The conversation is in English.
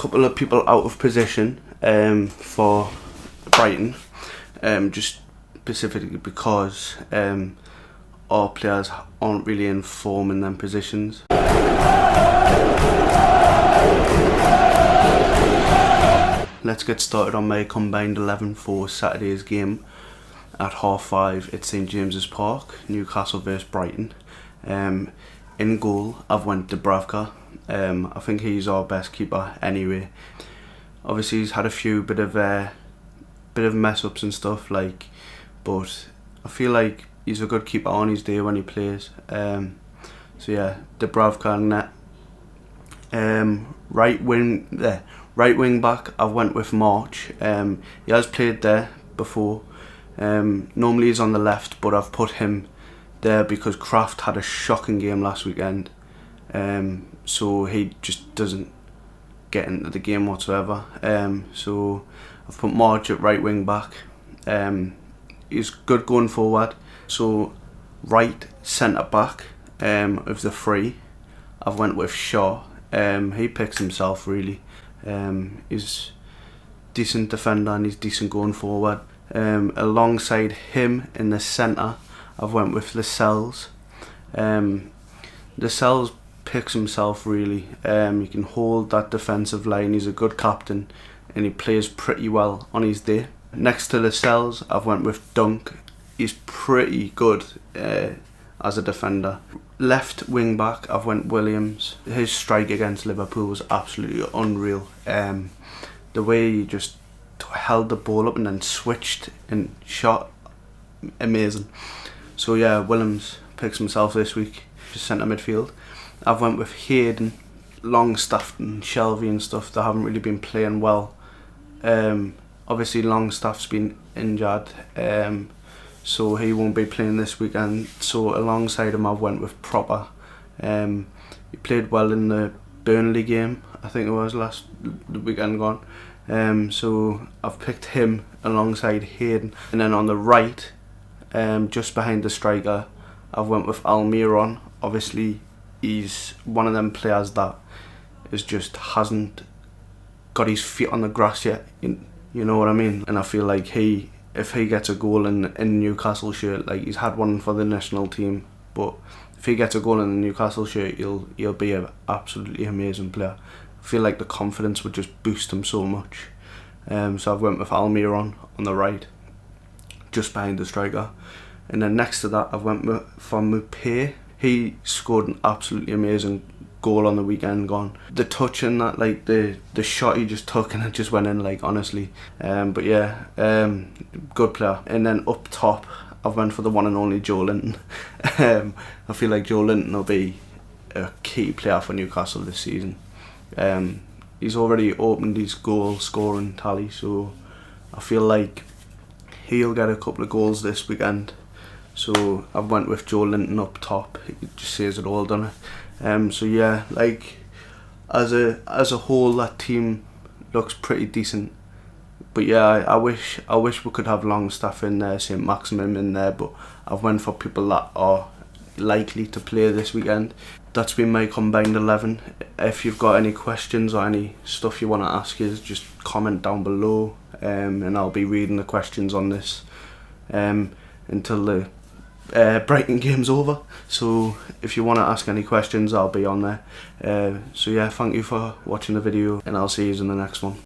couple of people out of position for Brighton, just specifically because our players aren't really in form in them positions. Let's get started on my combined 11 for Saturday's game at 5:30 at St James's Park, Newcastle vs Brighton. In goal, I've went to Dubravka. I think he's our best keeper anyway. Obviously, he's had a few bit of mess ups and stuff, but I feel like he's a good keeper on his day when he plays. So yeah, Dubravka and net. Right wing back, I went with March. He has played there before. Normally he's on the left, but I've put him there because Kraft had a shocking game last weekend. So he just doesn't get into the game whatsoever. So I've put March at right wing back. He's good going forward. So right centre back of the three, I've went with Shaw. He picks himself really. He's decent defender and he's decent going forward. Alongside him in the centre, I've went with Lascelles. Lascelles picks himself really. He can hold that defensive line. He's a good captain and he plays pretty well on his day. Next to Lascelles, I've went with Dunk. He's pretty good as a defender. Left wing back, I've went Williams. His strike against Liverpool was absolutely unreal. The way he just held the ball up and then switched and shot, amazing. So yeah, Williams picks himself this week, just centre midfield. I've went with Hayden, Longstaff and Shelvey and stuff that haven't really been playing well. Obviously Longstaff's been injured, so he won't be playing this weekend. So alongside him, I've went with Proper. He played well in the Burnley game, I think it was the weekend gone. So I've picked him alongside Hayden. And then on the right, just behind the striker, I've went with Almiron. Obviously, he's one of them players that hasn't got his feet on the grass yet. You know what I mean? And I feel like if he gets a goal in Newcastle shirt, like he's had one for the national team, but if he gets a goal in the Newcastle shirt, he'll be an absolutely amazing player. I feel like the confidence would just boost him so much. So I've went with Almiron on the right, just behind the striker. And then next to that, I've went for Mupé. He scored an absolutely amazing goal on the weekend gone. The touch and that, like the shot he just took and it just went in, like honestly. But yeah, good player. And then up top, I've went for the one and only Joe Linton. I feel like Joe Linton will be a key player for Newcastle this season. He's already opened his goal scoring tally, so I feel like he'll get a couple of goals this weekend. So I've went with Joe Linton up top. It just says it all, doesn't it? So yeah, like as a whole, that team looks pretty decent. But yeah, I wish we could have Longstaff in there, Saint-Maximin in there, but I've went for people that are likely to play this weekend. That's been my combined 11. If you've got any questions or any stuff you want to ask us, just comment down below, and I'll be reading the questions on this until the Brighton game's over. So if you want to ask any questions, I'll be on there. So yeah, thank you for watching the video and I'll see you in the next one.